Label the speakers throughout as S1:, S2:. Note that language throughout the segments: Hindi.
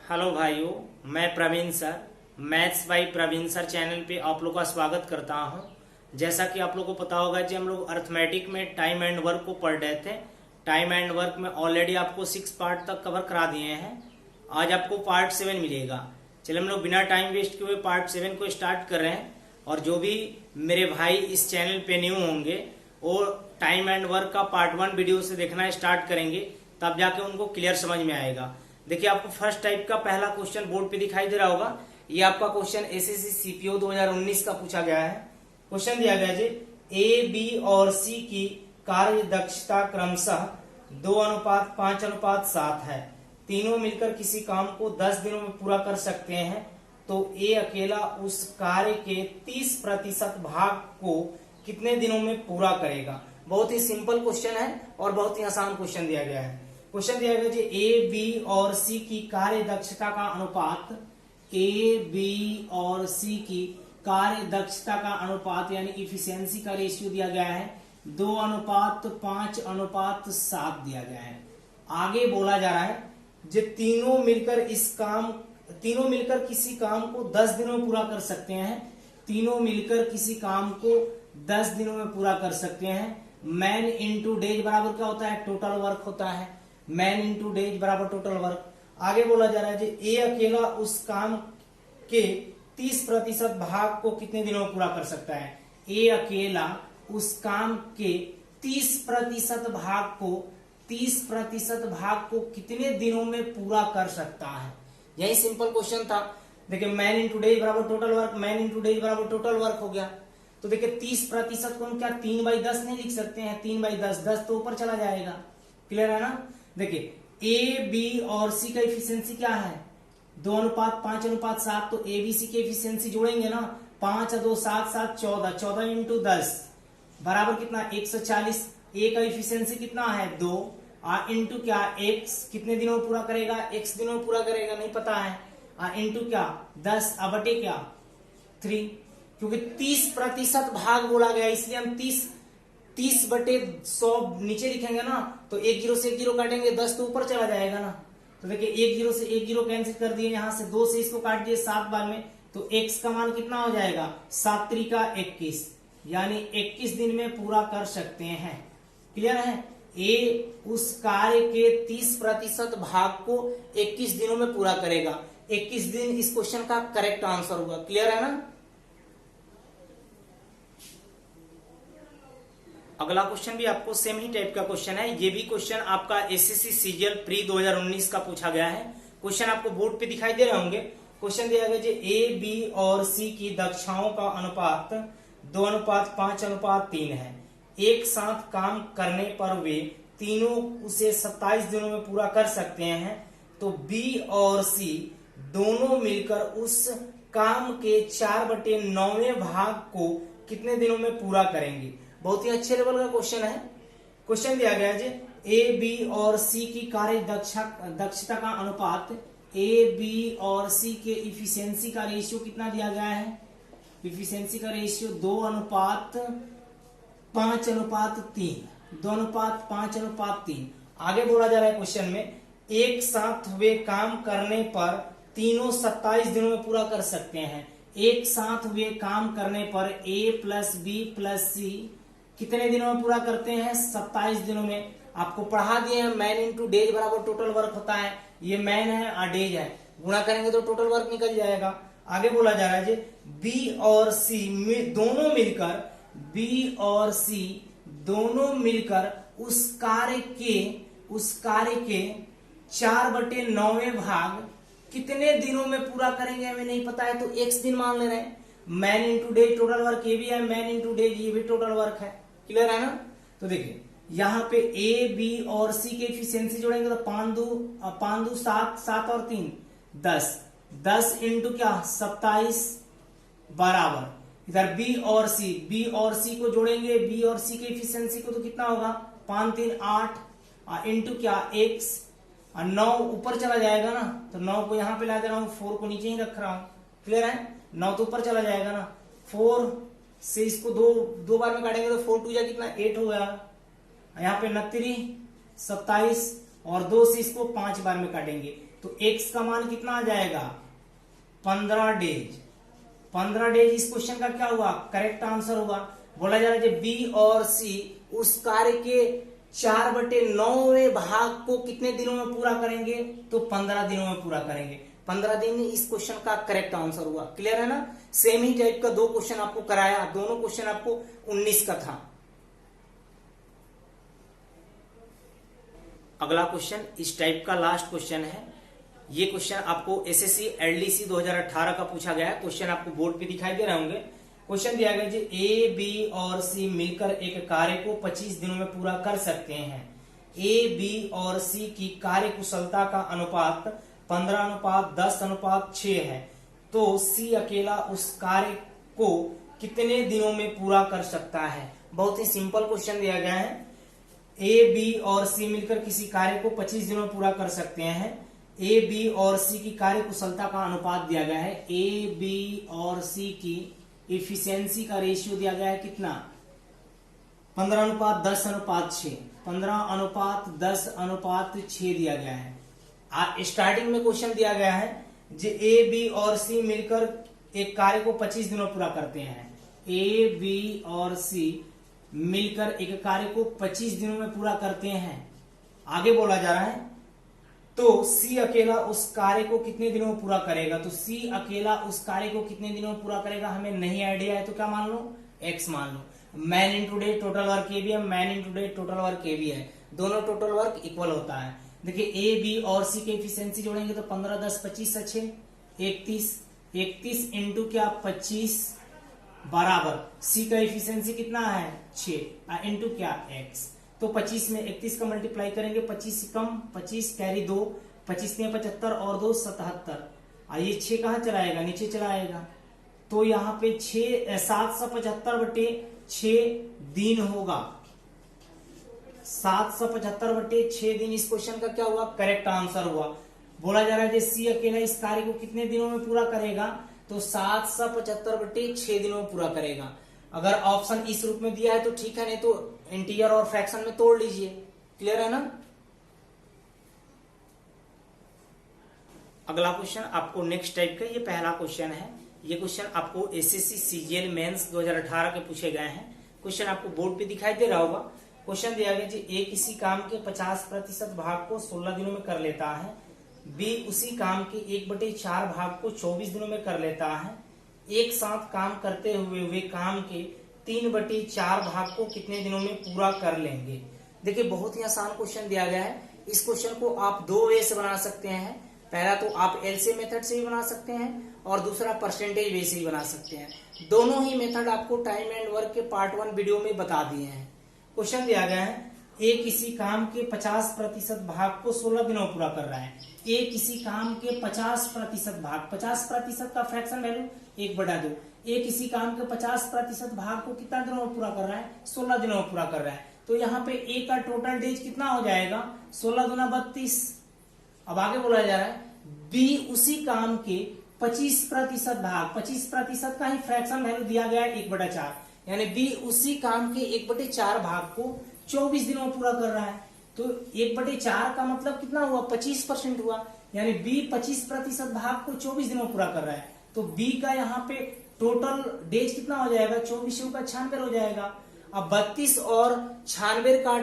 S1: हेलो भाइयों, मैं Praveen sir maths by Praveen sir channel पे आप लोग का स्वागत करता हूं। जैसा कि आप लोग को पता होगा कि हम लोग अर्थमेटिक में टाइम एंड वर्क को पढ़ रहे थे। टाइम एंड वर्क में ऑलरेडी आपको 6 पार्ट तक कवर करा दिए हैं। आज आपको पार्ट 7 मिलेगा। चलिए हम लोग बिना टाइम वेस्ट किए हुए पार्ट 7 को स्टार्ट कर रहे हैं। और जो भी मेरे भाई इस चैनल पे न्यू होंगे वो टाइम एंड वर्क का पार्ट 1 वीडियो से देखना स्टार्ट करेंगे, तब जाके उनको क्लियर समझ में आएगा। देखिए आपको फर्स्ट टाइप का पहला क्वेश्चन बोर्ड पे दिखाई दे रहा होगा। ये आपका क्वेश्चन एसएससी सीपीओ 2019 का पूछा गया है। क्वेश्चन दिया गया जी, ए बी और सी की कार्य दक्षता क्रमशः 2:5:7 है। तीनों मिलकर किसी काम को 10 दिनों में पूरा कर सकते हैं, तो ए अकेला उस कार्य के 30% भाग को कितने दिनों में पूरा करेगा। बहुत ही सिंपल क्वेश्चन है और बहुत ही आसान क्वेश्चन दिया गया है। क्वेश्चन दिया गया जी, ए बी और सी की कार्य दक्षता का अनुपात, ए बी और सी की कार्य दक्षता का अनुपात यानी इफिशियंसी का रेशियो दिया गया है 2:5:7 दिया गया है। आगे बोला जा रहा है जो तीनों मिलकर किसी काम को 10 दिनों में पूरा कर सकते हैं। तीनों मिलकर किसी काम को 10 दिनों में पूरा कर सकते हैं। मैन इंटू डेज बराबर क्या होता है? टोटल वर्क होता है। मैन इंटू डेज बराबर टोटल वर्क। आगे बोला जा रहा है ए अकेला उस काम के 30% भाग को कितने दिनों में पूरा कर सकता है। ए अकेला उस काम के 30% भाग को कितने दिनों में पूरा कर सकता है। यही सिंपल क्वेश्चन था। देखिए मैन इंटू डेज बराबर total work, man into days बराबर टोटल वर्क हो गया। तो देखिए 30% को हम क्या 3/10 नहीं लिख सकते हैं? 3/10, 10 तो ऊपर चला जाएगा। क्लियर है ना? देखिए ए बी और सी का इफिशियंसी क्या है? 2:5:7। तो ए बी सी की इफिशियंसी जोड़ेंगे ना, 5 2 7 7 14, 14 इंटू 10 बराबर कितना? 140। ए का इफिशियंसी कितना है? 2 इंटू क्या? एक्स कितने दिनों में पूरा करेगा? एक्स दिनों में पूरा करेगा, नहीं पता है। इंटू क्या? 10 बटे क्या? 3। क्योंकि 30% भाग बोला गया इसलिए हम 30/100 नीचे लिखेंगे ना, तो 1 जीरो से 1 जीरो काटेंगे, 10 तो ऊपर चला जाएगा ना। तो देखिए 1 जीरो से 1 जीरो कैंसिल कर दिए, यहां से 2 से इसको काट दिए 7 बार में, तो x का मान कितना हो जाएगा? 7 त्रिका 21, यानी 21 दिन में पूरा कर सकते हैं। क्लियर है? ए उस कार्य के 30% भाग को 21 दिनों में पूरा करेगा। 21 दिन इस क्वेश्चन का करेक्ट आंसर होगा। क्लियर है ना? अगला क्वेश्चन भी आपको सेम ही टाइप का क्वेश्चन है। ये भी क्वेश्चन आपका एसएससी सीजीएल प्री 2019 का पूछा गया है। क्वेश्चन आपको बोर्ड पे दिखाई दे रहे होंगे। क्वेश्चन दिया गया है ए बी और सी की दक्षताओं का अनुपात 2:5:3 है। एक साथ काम करने पर वे तीनों उसे 27 दिनों में पूरा कर सकते हैं, तो बी और सी दोनों मिलकर उस काम के 4/9 भाग को कितने दिनों में पूरा करेंगे। बहुत ही अच्छे लेवल का क्वेश्चन है। क्वेश्चन दिया गया है ए बी और सी की कार्य दक्षता का अनुपात, ए बी और सी के इफिशियंसी का रेशियो कितना दिया गया है? इफिशियंसी का रेशियो 2:5:3, 2:5:3। आगे बोला जा रहा है क्वेश्चन में, एक साथ वे काम करने पर तीनों 27 दिनों में पूरा कर सकते हैं। एक साथ वे काम करने पर ए प्लस बी प्लस सी कितने दिनों में पूरा करते हैं? 27 दिनों में। आपको पढ़ा दिए हैं मैन इंटू डेज बराबर टोटल वर्क होता है। ये मैन है और डेज है, गुणा करेंगे तो टोटल वर्क निकल जाएगा। आगे बोला जा रहा है बी और सी दोनों मिलकर उस कार्य के 4/9 भाग कितने दिनों में पूरा करेंगे हमें नहीं पता है, तो x दिन मान ले रहे हैं। Man into days total work ये भी है, मैन इंटू डेज ये भी टोटल वर्क है। क्लियर है ना? तो देखिए यहाँ पे ए बी और सी के इफिशियंसी जोड़ेंगे तो 5 2 7 7 और 3 10 इंटू क्या? 27 बराबर इधर बी और सी को जोड़ेंगे, बी और सी के इफिशियंसी को, तो कितना होगा? 5 3 8 इंटू क्या? x 9 ऊपर चला जाएगा ना, तो 9 को यहां पे ला दे रहा हूं, 4 को नीचे ही रख रहा हूं। क्लियर है? 9 तो ऊपर चला जाएगा ना। 4 से इसको दो बार में काटेंगे तो 4 2 कितना? 8 हो गया। यहाँ पे 29 27 और 2 से इसको 5 बार में काटेंगे। तो x का मान कितना आ जाएगा 15 डेज। 15 डेज इस क्वेश्चन का क्या हुआ, करेक्ट आंसर हुआ। बोला जा रहा है बी और सी उस कार्य के 4/9 भाग को कितने दिनों में पूरा करेंगे, तो 15 दिनों में पूरा करेंगे। 15 दिन इस क्वेश्चन का करेक्ट आंसर हुआ। क्लियर है ना। सेम ही टाइप का 2 क्वेश्चन आपको कराया, दोनों क्वेश्चन आपको 19 का था। अगला क्वेश्चन इस टाइप का लास्ट क्वेश्चन है। ये क्वेश्चन आपको एसएससी एलडीसी 2018 का पूछा गया है। क्वेश्चन आपको बोर्ड पे दिखाई दे रहे होंगे। क्वेश्चन दिया गया जी ए बी और सी मिलकर एक कार्य को 25 दिनों में पूरा कर सकते हैं। ए बी और सी की कार्य कुशलता का अनुपात 15:10:6 है, तो सी अकेला उस कार्य को कितने दिनों में पूरा कर सकता है। बहुत ही सिंपल क्वेश्चन दिया गया है। ए बी और सी मिलकर किसी कार्य को 25 दिनों में पूरा कर सकते हैं। ए बी और सी की कार्य कुशलता का अनुपात दिया गया है। ए बी और सी की इफिशियंसी का रेशियो दिया गया है कितना 15:10:6। 15:10:6 दिया गया है। स्टार्टिंग में क्वेश्चन दिया गया है जो ए बी और सी मिलकर एक कार्य को 25 दिनों में पूरा करते हैं। ए बी और सी मिलकर एक कार्य को 25 दिनों में पूरा करते हैं। आगे बोला जा रहा है तो सी अकेला उस कार्य को कितने दिनों में पूरा करेगा। तो सी अकेला उस कार्य को कितने दिनों में पूरा करेगा हमें नहीं आइडिया है, तो क्या मान लो एक्स मान लो। Man in two day total work A भी है, man in two day total work A भी है, दोनों टोटल वर्क इक्वल होता है। देखिए ए बी और सी के एफिशिएंसी जोड़ेंगे तो 15 10 25 6 31 इंटू क्या 25 बराबर सी का एफिशिएंसी कितना है 6 इंटू क्या x। तो 25 में 31 का मल्टीप्लाई करेंगे, 25 कम 25 कैरी 2, 25 में 75 और 2 77। ये 6 कहां चला आएगा नीचे चला आएगा, तो यहाँ पे 775/6 दिन होगा। 775/6 दिन इस क्वेश्चन का क्या हुआ करेक्ट आंसर हुआ। बोला जा रहा है सी अकेला इस कार्य को कितने दिनों में पूरा करेगा, तो 775/6 दिनों में पूरा करेगा। अगर ऑप्शन इस रूप में दिया है तो ठीक है, नहीं तो इंटीजर और फ्रैक्शन में तोड़ लीजिए। क्लियर है ना। अगला क्वेश्चन आपको नेक्स्ट टाइप का, ये पहला क्वेश्चन है। ये क्वेश्चन आपको एसएससी सीजीएल मेंस 2018 के पूछे गए हैं। क्वेश्चन आपको बोर्ड पे दिखाई दे रहा होगा। क्वेश्चन दिया गया जी ए किसी काम के 50% भाग को 16 दिनों में कर लेता है, बी उसी काम के 1/4 भाग को 24 दिनों में कर लेता है। एक साथ काम करते हुए वे काम के 3/4 भाग को कितने दिनों में पूरा कर लेंगे। देखिए बहुत ही आसान क्वेश्चन दिया गया है। इस क्वेश्चन को आप 2 वे से बना सकते हैं। पहला तो आप एलसीएम मेथड से भी बना सकते हैं और दूसरा परसेंटेज वे से भी बना सकते हैं। दोनों ही मेथड आपको टाइम एंड वर्क के पार्ट 1 वीडियो में बता दिए हैं। क्वेश्चन दिया गया है ए किसी काम के 50% भाग को 16 दिनों में पूरा कर रहा है। ए किसी काम के 50% भाग, 50% का फ्रैक्शन वैल्यू 1/2। ए किसी काम के 50% भाग को कितना दिनों में पूरा कर रहा है 16 दिनों में पूरा कर रहा है। तो यहाँ पे ए का टोटल डेज कितना हो जाएगा 16 दूना 32। अब आगे बोला जा रहा है बी उसी काम के 25% भाग, 25% का ही फ्रैक्शन वैल्यू दिया गया है 1/4, यानी बी उसी काम के 1/4 भाग को 24 दिनों में पूरा कर रहा है। तो 1/4 का मतलब कितना हुआ 25% हुआ, यानी बी 25% भाग को 24 दिनों में पूरा कर रहा है। तो बी का यहाँ पे टोटल डेज कितना हो जाएगा 24 का 96 हो जाएगा। अब 32 और 96 का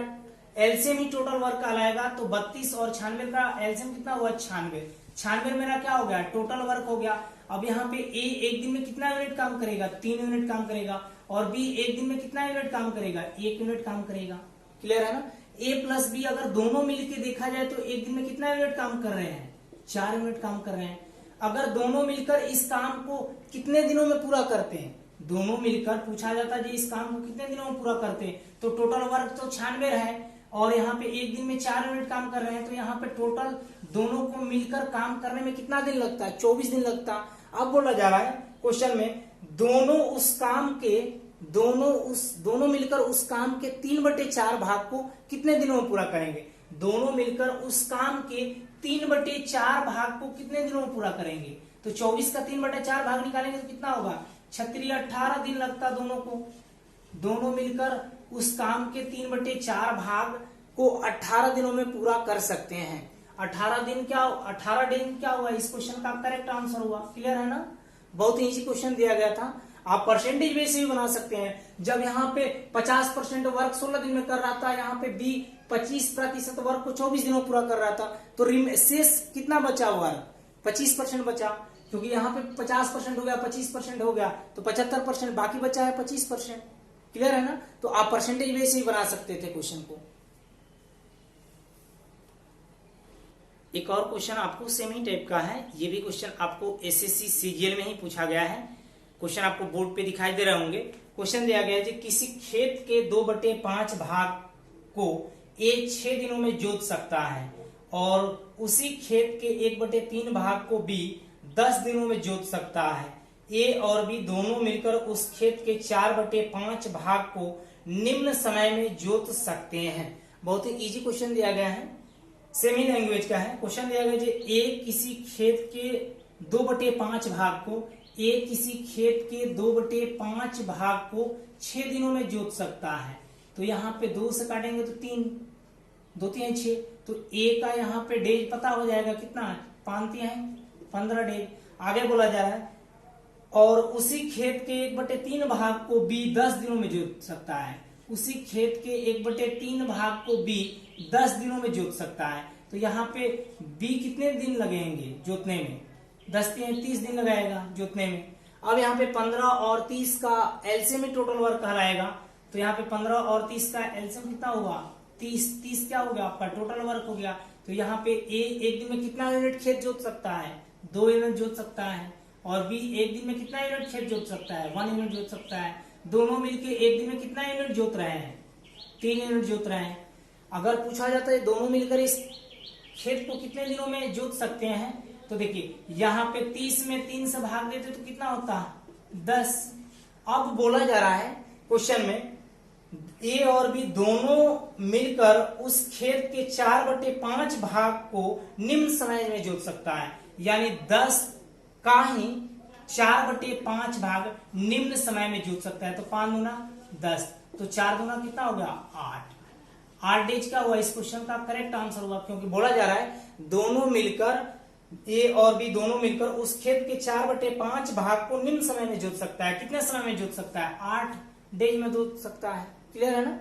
S1: एलसीएम ही टोटल वर्क कहलाएगा। तो 32 और 96 का एलसीएम कितना हुआ 96 मेरा क्या हो गया टोटल वर्क हो गया। अब यहाँ पे ए एक दिन में कितना यूनिट काम करेगा 3 यूनिट काम करेगा, और बी एक दिन में कितना यूनिट काम करेगा 1 यूनिट काम करेगा। क्लियर है ना। ए प्लस बी अगर दोनों मिलकर देखा जाए तो एक दिन में कितना यूनिट काम कर रहे हैं 4 यूनिट काम कर रहे हैं। अगर दोनों मिलकर इस काम को कितने दिनों में पूरा करते हैं, दोनों मिलकर पूछा जाता है जी इस काम को कितने दिनों में पूरा करते हैं, तो टोटल वर्क तो 96 है और यहाँ पे एक दिन में 4 यूनिट काम कर रहे हैं। तो यहाँ पे टोटल दोनों को मिलकर काम करने में कितना दिन लगता है 24 दिन लगता। अब बोला जा रहा है क्वेश्चन में दोनों मिलकर उस काम के 3/4 भाग को कितने दिनों में पूरा करेंगे। दोनों मिलकर उस काम के 3/4 भाग को कितने दिनों में पूरा करेंगे। तो 24 का 3/4 भाग निकालेंगे तो कितना होगा 36 18 दिन लगता दोनों को। दोनों मिलकर उस काम के 3/4 भाग को 18 दिनों में पूरा कर सकते हैं। 18 दिन क्या हुआ, इस क्वेश्चन का करेक्ट आंसर हुआ। क्लियर है ना, बहुत ही इजी क्वेश्चन दिया गया था। आप परसेंटेज बेस भी बना सकते हैं। जब यहाँ पे 50% वर्क 16 दिन में कर रहा था, यहाँ पे बी 25% वर्क को 24 दिनों में पूरा कर रहा था, तो शेष कितना बचा हुआ, 25% बचा, क्योंकि यहाँ पे 50% हो गया, 25% हो गया, तो 75% बाकी बचा है 25%। क्लियर है ना, तो आप परसेंटेज बेस ही बना सकते थे क्वेश्चन को। एक और क्वेश्चन आपको सेम ही टाइप का है, ये भी क्वेश्चन आपको एसएससी सीजीएल में ही पूछा गया है। क्वेश्चन आपको बोर्ड पे दिखाई दे रहे होंगे। क्वेश्चन दिया गया है कि किसी खेत के 2/5 भाग को ए 6 दिनों में जोत सकता है और उसी खेत के 1/3 भाग को बी 10 दिनों में जोत सकता है। ए और बी दोनों मिलकर उस खेत के 4/5 भाग को निम्न समय में जोत सकते हैं। बहुत ही इजी क्वेश्चन दिया गया है, सेमी लैंग्वेज का है। क्वेश्चन दिया गया है ए किसी खेत के 2/5 भाग को, ए किसी खेत के 2/5 भाग को 6 दिनों में जोत सकता है। तो यहाँ पे 2 से काटेंगे तो 3, 2 3 6, तो ए का यहाँ पे डेज पता हो जाएगा कितना, 5 3 15 डेज। आगे बोला जा रहा है और उसी खेत के 1/3 भाग को बी 10 दिनों में जोत सकता है। उसी खेत के 1/3 भाग को बी 10 दिनों में जोत सकता है। तो यहाँ पे बी कितने दिन लगेंगे जोतने में, 10 3 30 दिन लगाएगा जोतने में। अब यहाँ पे 15 और 30 का एलसीएम में टोटल वर्क कहलाएगा। तो यहाँ पे 15 और 30 का एलसीएम कितना हुआ, 30 क्या हो गया आपका टोटल वर्क हो गया। तो यहाँ पे ए एक दिन में कितना यूनिट खेत जोत सकता है, 2 यूनिट जोत सकता है, और बी एक दिन में कितना यूनिट खेत जोत सकता है, 1 यूनिट जोत सकता है। दोनों मिलके एक दिन में कितना यूनिट जोत रहे हैं, 3 यूनिट जोत रहे हैं। अगर पूछा जाता है दोनों मिलकर इस खेत को कितने दिनों में जोत सकते हैं, तो देखिए यहाँ पे 30 में 3 से भाग देते तो कितना होता है, 10। अब बोला जा रहा है क्वेश्चन में ए और बी दोनों मिलकर उस खेत के 4/5 भाग को निम्न समय में जोत सकता है, यानी 10 का ही 4/5 भाग निम्न समय में जोत सकता है। तो 5 दूना 10, तो 4 दूना कितना हो गया, 8 डेज का हुआ। इस क्वेश्चन का करेक्ट आंसर हुआ, क्योंकि बोला जा रहा है दोनों मिलकर ए और बी दोनों मिलकर उस खेत के 4/5 भाग को निम्न समय में जोत सकता है। कितने समय में जोत सकता है, 8 डेज में जोत सकता है। क्लियर है ना।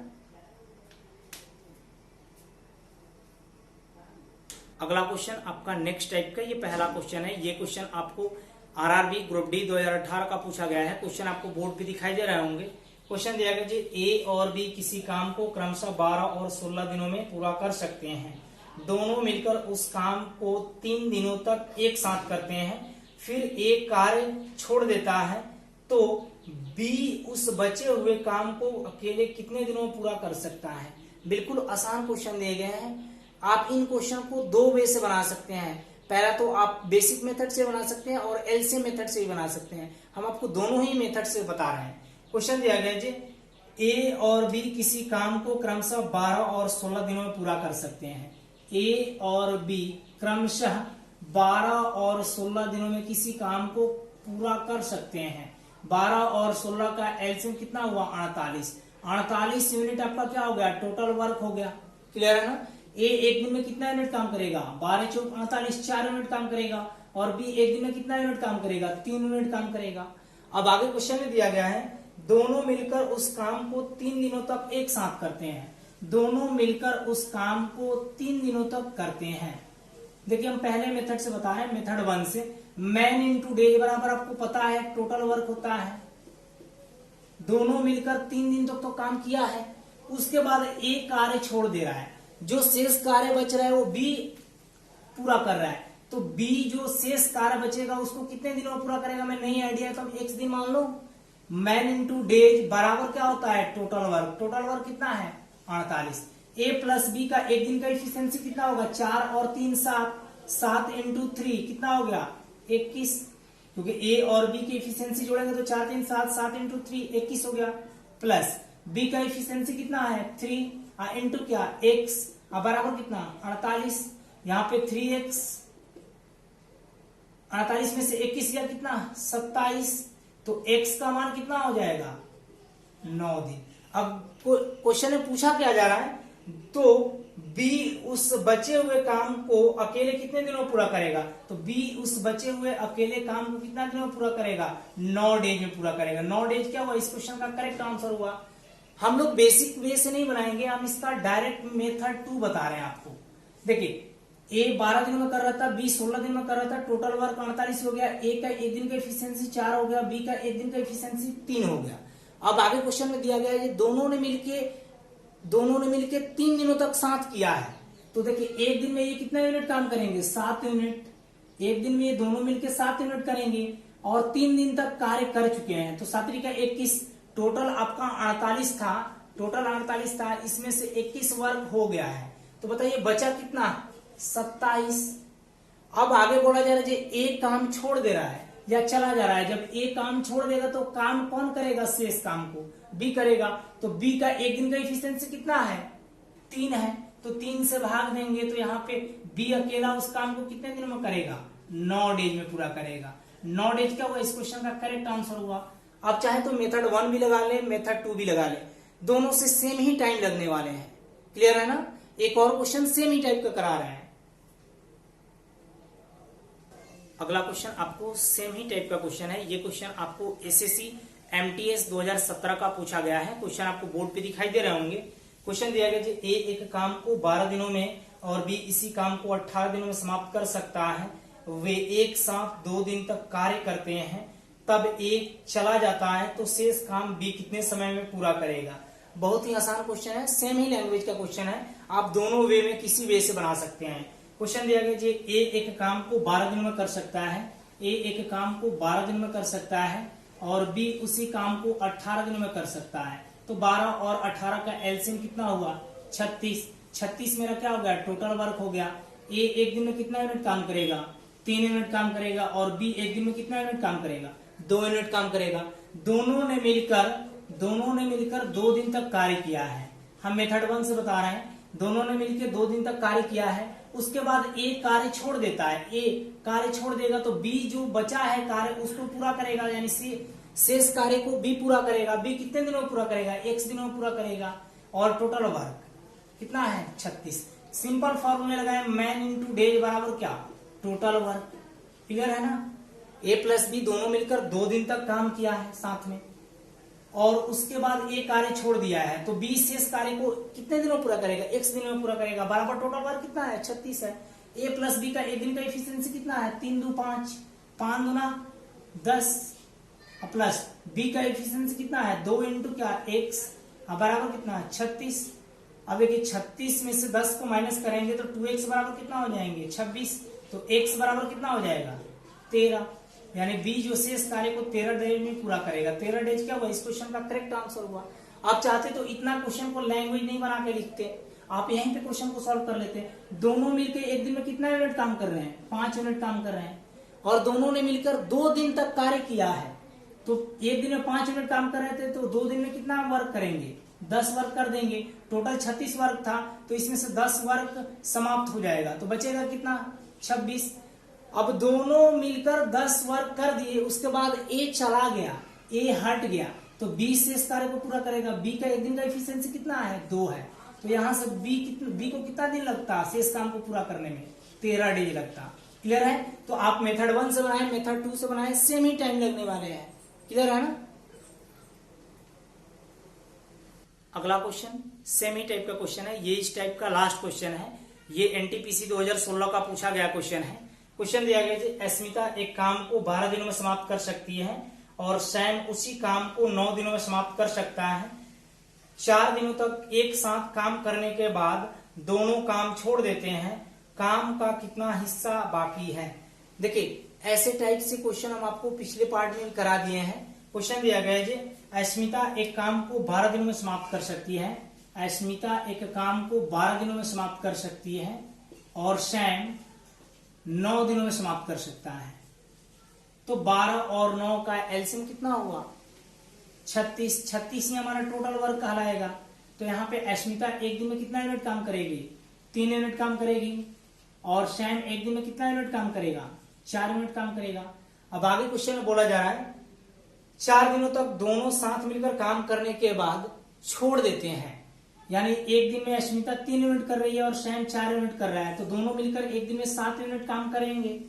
S1: अगला क्वेश्चन आपका नेक्स्ट टाइप का, ये पहला क्वेश्चन है। ये क्वेश्चन आपको आरआरबी ग्रुप डी 2018 का पूछा गया है। क्वेश्चन आपको बोर्ड पे दिखाई दे रहे होंगे। क्वेश्चन दिया गया जी ए और बी किसी काम को क्रमशः 12 और 16 दिनों में पूरा कर सकते हैं। दोनों मिलकर उस काम को 3 दिनों तक एक साथ करते हैं, फिर एक कार्य छोड़ देता है, तो बी उस बचे हुए काम को अकेले कितने दिनों में पूरा कर सकता है। बिल्कुल आसान क्वेश्चन दिए गए हैं। आप इन क्वेश्चन को 2 वे से बना सकते हैं। पहला तो आप बेसिक मेथड से बना सकते हैं और एलसीएम मेथड से भी बना सकते हैं। हम आपको दोनों ही मेथड से बता रहे हैं। क्वेश्चन दिया गया जी ए और बी किसी काम को क्रमशः 12 और 16 दिनों में पूरा कर सकते हैं। ए और बी क्रमशः 12 और 16 दिनों में किसी काम को पूरा कर सकते हैं। 12 और 16 का एलसीएम कितना हुआ, 48 यूनिट आपका क्या हो गया, टोटल वर्क हो गया। क्लियर है ना। ए एक दिन में कितना यूनिट काम करेगा, 12 4 48, 4 यूनिट काम करेगा, और बी एक दिन में कितना यूनिट काम करेगा, 3 यूनिट काम करेगा। अब आगे क्वेश्चन में दिया गया है दोनों मिलकर उस काम को 3 दिनों तक एक साथ करते हैं। दोनों मिलकर उस काम को 3 दिनों तक करते हैं। देखिए हम पहले मेथड से बता रहे हैं, मेथड 1 से। मैन इनटू डेज बराबर आपको पता है टोटल वर्क होता है। दोनों मिलकर 3 दिन तक तो काम किया है, उसके बाद एक कार्य छोड़ दे रहा है, जो शेष कार्य बच रहा है वो बी पूरा कर रहा है। तो बी जो शेष कार्य बचेगा उसको कितने दिनों में पूरा करेगा, मैं नहीं आइडिया है तो हम x दिन मान लो। मैन इंटू डेज बराबर क्या होता है, टोटल वर्क। टोटल वर्क कितना है, 48। ए प्लस बी का एक दिन का इफिशियंसी कितना होगा, 4 और 3 7 इंटू 3 कितना हो गया, 21। क्योंकि ए और बी की इफिशियंसी जोड़ेंगे तो 4 3 7 इंटू 3 21 हो गया। प्लस बी का इफिशियंसी कितना है, 3 इंटू क्या, x बराबर कितना, 48। यहाँ पे 3x, 48 में से 21 गया कितना, 27। तो x का मान कितना हो जाएगा, 9 दिन। अब क्वेश्चन में पूछा क्या जा रहा है, तो बी उस बचे हुए काम को अकेले कितने दिनों में पूरा करेगा, तो बी उस बचे हुए अकेले काम को कितना दिनों में पूरा करेगा, 9 डेज में पूरा करेगा। 9 डेज क्या हुआ, इस क्वेश्चन का करेक्ट आंसर हुआ। हम लोग बेसिक वे से नहीं बनाएंगे, हम इसका डायरेक्ट मेथड 2 बता रहे हैं आपको। देखिए ए 12 दिन में कर रहा था, बी 16 दिन में कर रहा था, टोटल वर्क 48 हो गया। ए का एक दिन का एफिशिएंसी 4 हो गया, बी का एक दिन का एफिशिएंसी 3 हो गया। अब आगे क्वेश्चन में दिया गया है दोनों ने मिलके 3 दिनों तक साथ किया है। तो देखिए एक दिन में ये कितना यूनिट काम करेंगे, 7 यूनिट। एक दिन में ये दोनों मिलके 7 यूनिट करेंगे और 3 दिन तक कार्य कर चुके हैं। तो 7 का 21, टोटल आपका 48 था, इसमें से 21 वर्क हो गया है। तो बताइए बचा कितना, 27। अब आगे बोला जा रहा है ए काम छोड़ दे रहा है या चला जा रहा है। जब ए काम छोड़ देगा तो काम कौन करेगा, शेष काम को बी करेगा। तो बी का एक दिन का एफिशिएंसी कितना है, 3 है। तो 3 से भाग देंगे तो यहाँ पे बी अकेला उस काम को कितने दिनों में करेगा, 9 डेज में पूरा करेगा। 9 डेज क्या हुआ, इस क्वेश्चन का करेक्ट आंसर हुआ। आप चाहे तो मेथड 1 भी लगा ले, मेथड 2 भी लगा ले, दोनों से सेम ही टाइम लगने वाले हैं। क्लियर है ना। एक और क्वेश्चन सेम ही टाइप का करा रहे हैं। अगला क्वेश्चन आपको सेम ही टाइप का क्वेश्चन है। ये क्वेश्चन आपको एसएससी एमटीएस 2017 का पूछा गया है। क्वेश्चन आपको बोर्ड पे दिखाई दे रहे होंगे। क्वेश्चन दिया गया ए एक काम को 12 दिनों में और बी इसी काम को 18 दिनों में समाप्त कर सकता है। वे एक साथ 2 दिन तक कार्य करते हैं, तब एक चला जाता है तो शेष काम बी कितने समय में पूरा करेगा। बहुत ही आसान क्वेश्चन है, सेम ही लैंग्वेज का क्वेश्चन है। आप दोनों वे में किसी वे से बना सकते हैं। क्वेश्चन दिया गया ए एक काम को 12 दिन में कर सकता है, ए एक काम को 12 दिन में कर सकता है और बी उसी काम को 18 दिन में कर सकता है। तो 12 और 18 का एलसीएम कितना हुआ, 36। 36 मेरा क्या हो गया, टोटल वर्क हो गया। ए एक दिन में कितना यूनिट काम करेगा, 3 यूनिट काम करेगा और बी एक दिन में कितना यूनिट काम करेगा, 2 यूनिट काम करेगा। दोनों ने मिलकर 2 दिन तक कार्य किया है। हम मेथड 1 से बता रहे हैं, दोनों ने मिलकर 2 दिन तक कार्य किया है। उसके बाद ए कार्य छोड़ देता है, ए कार्य छोड़ देगा तो बी जो बचा है कार्य उसको पूरा करेगा, यानी शेष कार्य को बी पूरा करेगा। बी कितने दिनों में पूरा करेगा, x दिनों में पूरा करेगा। और टोटल वर्क कितना है, 36। सिंपल फॉर्मूले लगाए, मैन इंटू डेज बराबर क्या, टोटल वर्क। क्लियर है ना। ए प्लस बी दोनों मिलकर 2 दिन तक काम किया है साथ में और उसके बाद ए कार्य छोड़ दिया है तो बी शेष कार्य को कितने दिनों पूरा करेगा, x दिनों में पूरा करेगा। बराबर टोटल वर्क कितना है, 36 है। ए प्लस बी का एक दिन का एफिशिएंसी कितना है, 3 2 5, 5 दूना 10 प्लस बी का एफिशिएंसी कितना है, 2 इंटू क्या, x बराबर कितना है, 36। अब देखिए 36 में से 10 को माइनस करेंगे तो 2x बराबर कितना हो जाएंगे, 26। तो x बराबर कितना हो जाएगा, 13। यानी बी जो शेष कार्य को 13 डेज में पूरा करेगा। 13 डेज क्या हुआ, इस क्वेश्चन का करेक्ट आंसर हुआ। आप चाहते तो इतना क्वेश्चन को लैंग्वेज नहीं बना के लिखते, आप यहीं पे क्वेश्चन को सॉल्व कर लेते। दोनों मिलकर एक दिन में कितना यूनिट काम कर रहे हैं, 5 यूनिट काम कर रहे हैं और दोनों ने मिलकर 2 दिन तक कार्य किया है। तो एक दिन में 5 यूनिट काम कर रहे थे तो 2 दिन में कितना वर्क करेंगे, 10 वर्क कर देंगे। टोटल 36 वर्क था तो इसमें से 10 वर्क समाप्त हो जाएगा तो बचेगा कितना, 26। अब दोनों मिलकर 10 वर्क कर दिए, उसके बाद ए चला गया, ए हट गया तो बी शेष कार्य को पूरा करेगा। बी का एक दिन का एफिशिएंसी कितना है, 2 है। तो यहां से बी को कितना दिन लगता शेष काम को पूरा करने में, 13 डेज लगता। क्लियर है। तो आप मेथड 1 से बनाए, मेथड 2 से बनाए, सेम ही टाइम लगने वाले हैं। क्लियर है ना। अगला क्वेश्चन सेम ही टाइप का क्वेश्चन है, ये इस टाइप का लास्ट क्वेश्चन है। ये एनटीपीसी 2016 का पूछा गया क्वेश्चन है। क्वेश्चन दिया गया है अस्मिता एक काम को 12 दिनों में समाप्त कर सकती है और सैम उसी काम को 9 दिनों में समाप्त कर सकता है। 4 दिनों तक एक साथ काम करने के बाद दोनों काम छोड़ देते हैं, काम का कितना हिस्सा बाकी है। देखिए ऐसे टाइप से क्वेश्चन हम आपको पिछले पार्ट में करा दिए हैं। क्वेश्चन दिया गया है अस्मिता एक काम को 12 दिनों में समाप्त कर सकती है, अस्मिता एक काम को 12 दिनों में समाप्त कर सकती है और सैम 9 दिनों में समाप्त कर सकता है। तो 12 और 9 का एलसीएम कितना हुआ, 36। 36 ही हमारा टोटल वर्क कहलाएगा। तो यहाँ पे अस्मिता एक दिन में कितना यूनिट काम करेगी, 3 यूनिट काम करेगी और सैम एक दिन में कितना यूनिट काम करेगा, 4 यूनिट काम करेगा। अब आगे क्वेश्चन में बोला जा रहा है 4 दिनों तक दोनों साथ मिलकर काम करने के बाद छोड़ देते हैं। यानी एक दिन में अश्मिता 3 यूनिट कर रही है और सैम 4 यूनिट कर रहा है, तो दोनों मिलकर एक दिन में 7 यूनिट काम करेंगे।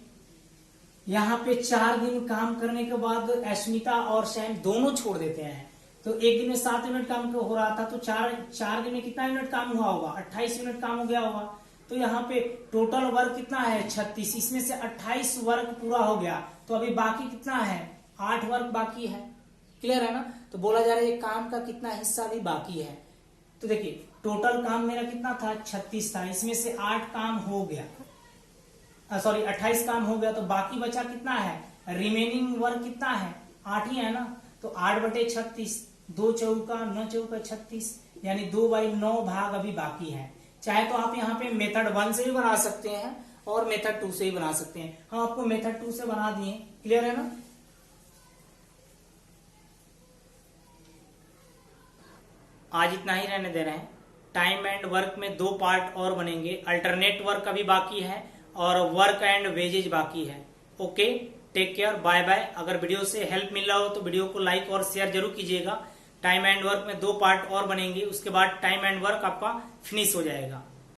S1: यहाँ पे 4 दिन काम करने के बाद अश्मिता और सैम दोनों छोड़ देते हैं, तो एक दिन में 7 यूनिट काम हो रहा था, तो चार दिन में कितना यूनिट काम हुआ होगा? 28 यूनिट काम हो गया होगा। तो यहाँ पे टोटल वर्क कितना है? 36। इसमें से 28 वर्क पूरा हो गया, तो अभी बाकी कितना है? 8 वर्क बाकी है। क्लियर है ना? तो बोला जा रहा है काम का कितना हिस्सा भी बाकी है। तो देखिए टोटल काम मेरा कितना था? 36 था, इसमें से 8 काम हो गया, 28 काम हो गया, तो बाकी बचा कितना है? रिमेनिंग वर्क कितना है? 8 ही है ना। तो 8/36, 2 चौका 9 चौका 36, यानी 2/9 भाग अभी बाकी है। चाहे तो आप यहाँ पे मेथड 1 से भी बना सकते हैं और मेथड 2 से भी बना सकते हैं। हम आपको मेथड 2 से बना दिए। क्लियर है ना? आज इतना ही रहने दे रहे हैं। टाइम एंड वर्क में 2 पार्ट और बनेंगे। अल्टरनेट वर्क अभी बाकी है और वर्क एंड वेजेज बाकी है। Okay, take care, bye bye. अगर वीडियो से हेल्प मिल रहा हो तो वीडियो को लाइक और शेयर जरूर कीजिएगा। टाइम एंड वर्क में 2 पार्ट और बनेंगे, उसके बाद टाइम एंड वर्क आपका फिनिश हो जाएगा।